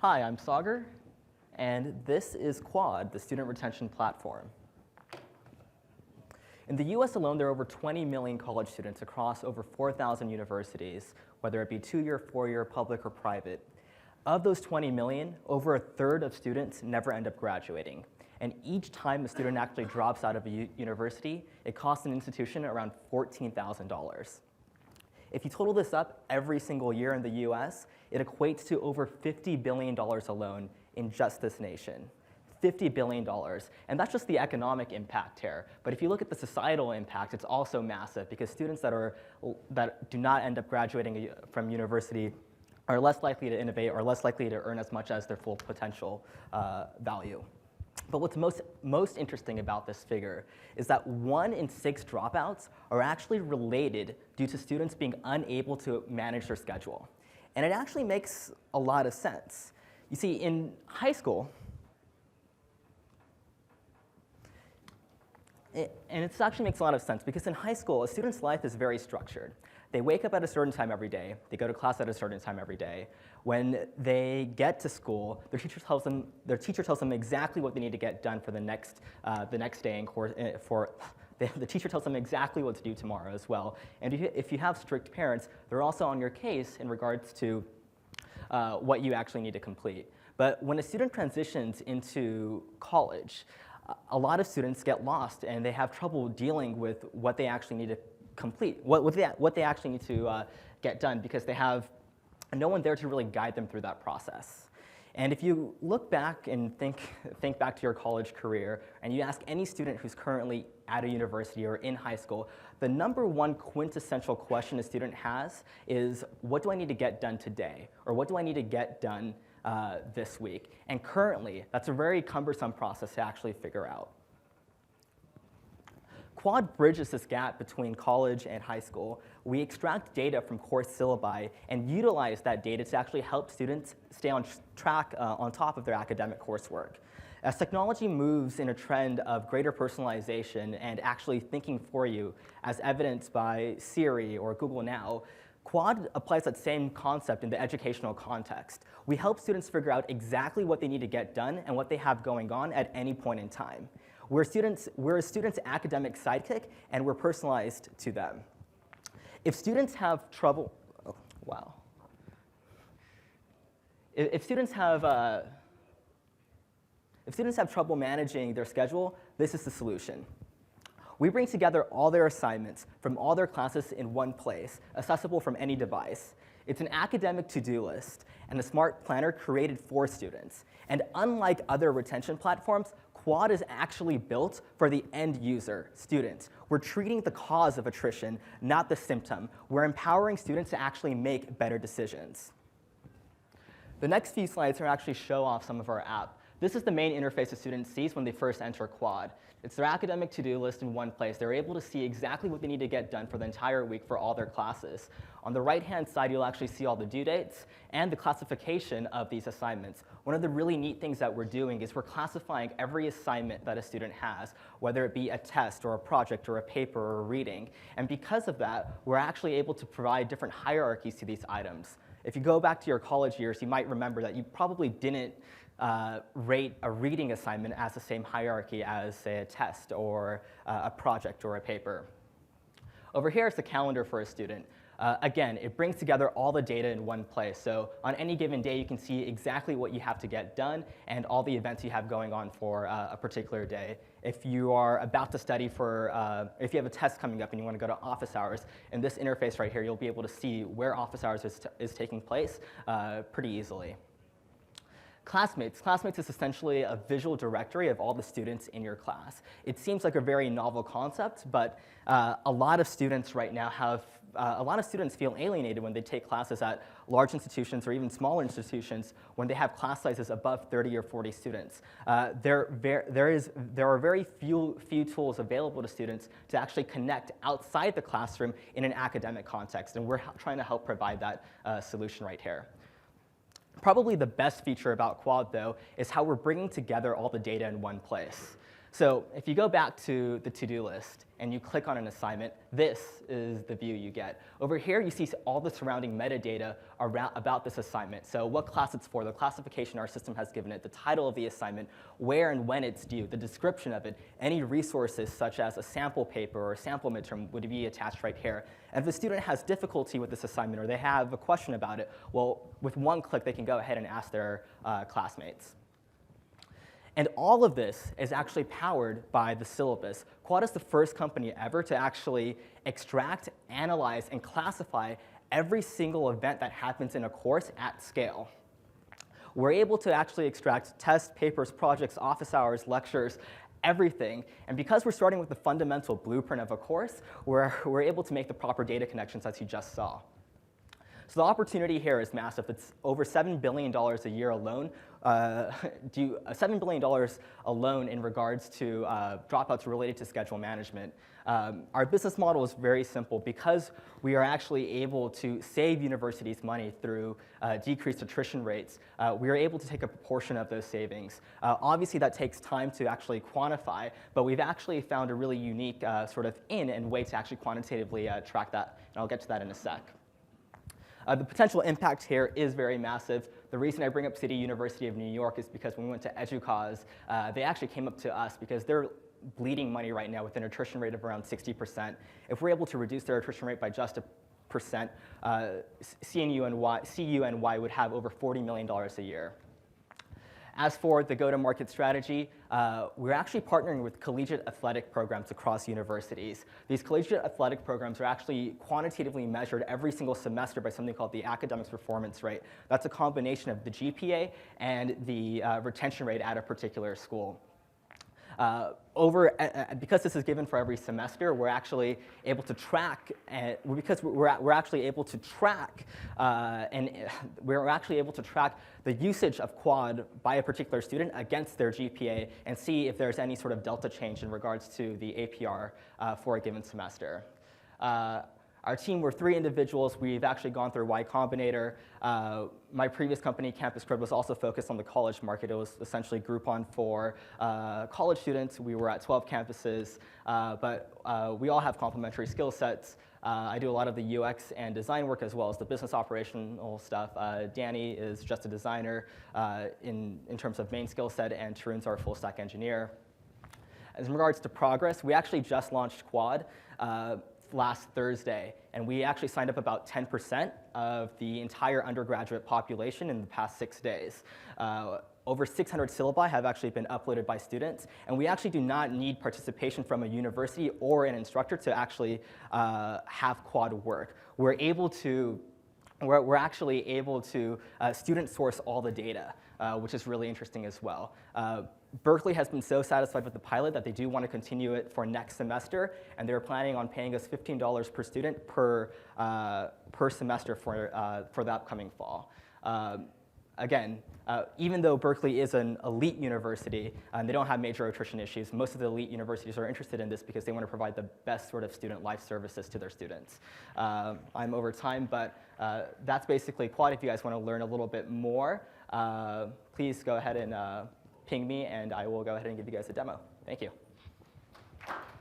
Hi, I'm Sagar, and this is Quad, the student retention platform. In the US alone, there are over 20 million college students across over 4,000 universities, whether it be two-year, four-year, public, or private. Of those 20 million, over a third of students never end up graduating. And each time a student actually drops out of a university, it costs an institution around $14,000. If you total this up every single year in the US, it equates to over $50 billion alone in just this nation. $50 billion. And that's just the economic impact here. But if you look at the societal impact, it's also massive because students that do not end up graduating from university are less likely to innovate or less likely to earn as much as their full potential value. But what's most interesting about this figure is that 1 in 6 dropouts are actually related due to students being unable to manage their schedule. And it actually makes a lot of sense. You see, in high school, and it actually makes a lot of sense because in high school, a student's life is very structured. They wake up at a certain time every day. They go to class at a certain time every day. When they get to school, their teacher tells them exactly what they need to get done for the next day in course. The teacher tells them exactly what to do tomorrow as well. And if you have strict parents, they're also on your case in regards to what you actually need to complete. But when a student transitions into college, a lot of students get lost and they have trouble dealing with what they actually need to complete, what they actually need to get done because they have no one there to really guide them through that process. And if you look back and think back to your college career and you ask any student who's currently at a university or in high school, the #1 quintessential question a student has is, what do I need to get done today? Or what do I need to get done this week? And currently, that's a very cumbersome process to actually figure out. Quad bridges this gap between college and high school. We extract data from course syllabi and utilize that data to actually help students stay on track on top of their academic coursework. As technology moves in a trend of greater personalization and actually thinking for you, as evidenced by Siri or Google Now, Quad applies that same concept in the educational context. We help students figure out exactly what they need to get done and what they have going on at any point in time. We're a student's academic sidekick, and we're personalized to them. If students have trouble, If students have trouble managing their schedule, this is the solution. We bring together all their assignments from all their classes in one place, accessible from any device. It's an academic to-do list and a smart planner created for students. And unlike other retention platforms, Quad is actually built for the end user, students. We're treating the cause of attrition, not the symptom. We're empowering students to actually make better decisions. The next few slides are actually show off some of our app. This is the main interface a student sees when they first enter Quad. It's their academic to-do list in one place. They're able to see exactly what they need to get done for the entire week for all their classes. On the right-hand side, you'll actually see all the due dates and the classification of these assignments. One of the really neat things that we're doing is we're classifying every assignment that a student has, whether it be a test or a project or a paper or a reading. And because of that, we're actually able to provide different hierarchies to these items. If you go back to your college years, you might remember that you probably didn't rate a reading assignment as the same hierarchy as, say, a test or a project or a paper. Over here is the calendar for a student. Again, it brings together all the data in one place. So on any given day, you can see exactly what you have to get done and all the events you have going on for a particular day. If you are about to study for, if you have a test coming up and you want to go to office hours, in this interface right here, you'll be able to see where office hours is taking place pretty easily. Classmates. Classmates is essentially a visual directory of all the students in your class. It seems like a very novel concept, but a lot of students right now feel alienated when they take classes at large institutions or even smaller institutions when they have class sizes above 30 or 40 students. There are very few tools available to students to actually connect outside the classroom in an academic context, and we're trying to help provide that solution right here. Probably the best feature about Quad, though, is how we're bringing together all the data in one place. So if you go back to the to-do list and you click on an assignment, this is the view you get. Over here, you see all the surrounding metadata about this assignment. So what class it's for, the classification our system has given it, the title of the assignment, where and when it's due, the description of it, any resources such as a sample paper or a sample midterm would be attached right here. And if the student has difficulty with this assignment or they have a question about it, well, with one click, they can go ahead and ask their classmates. And all of this is actually powered by the syllabus. Quad is the first company ever to actually extract, analyze, and classify every single event that happens in a course at scale. We're able to actually extract tests, papers, projects, office hours, lectures, everything. And because we're starting with the fundamental blueprint of a course, we're able to make the proper data connections as you just saw. So the opportunity here is massive. It's over $7 billion a year alone. $7 billion alone in regards to dropouts related to schedule management. Our business model is very simple. Because we are actually able to save universities money through decreased attrition rates, we are able to take a proportion of those savings. Obviously, that takes time to actually quantify, but we've actually found a really unique sort of and way to actually quantitatively track that, and I'll get to that in a sec. The potential impact here is very massive. The reason I bring up City University of New York is because when we went to EDUCAUSE, they actually came up to us because they're bleeding money right now with an attrition rate of around 60%. If we're able to reduce their attrition rate by just 1%, CUNY would have over $40 million a year. As for the go-to-market strategy, we're actually partnering with collegiate athletic programs across universities. These collegiate athletic programs are actually quantitatively measured every single semester by something called the academics performance rate. That's a combination of the GPA and the retention rate at a particular school. Because this is given for every semester, we're actually able to track, we're actually able to track the usage of Quad by a particular student against their GPA and see if there's any sort of delta change in regards to the APR for a given semester. Our team were 3 individuals. We've actually gone through Y Combinator. My previous company, Campus Crib, was also focused on the college market. It was essentially Groupon for college students. We were at 12 campuses, but we all have complementary skill sets. I do a lot of the UX and design work as well as the business operational stuff. Danny is just a designer in terms of main skill set, and Tarun's our full stack engineer. As in regards to progress, we actually just launched Quad last Thursday, and we actually signed up about 10% of the entire undergraduate population in the past 6 days. Over 600 syllabi have actually been uploaded by students, and we actually do not need participation from a university or an instructor to actually have Quad work. We're actually able to student source all the data, which is really interesting as well. Berkeley has been so satisfied with the pilot that they do want to continue it for next semester, and they're planning on paying us $15 per student per semester for the upcoming fall. Again, even though Berkeley is an elite university and they don't have major attrition issues, most of the elite universities are interested in this because they want to provide the best sort of student life services to their students. I'm over time, but that's basically Quad. If you guys want to learn a little bit more, please go ahead and ping me, and I will go ahead and give you guys a demo. Thank you.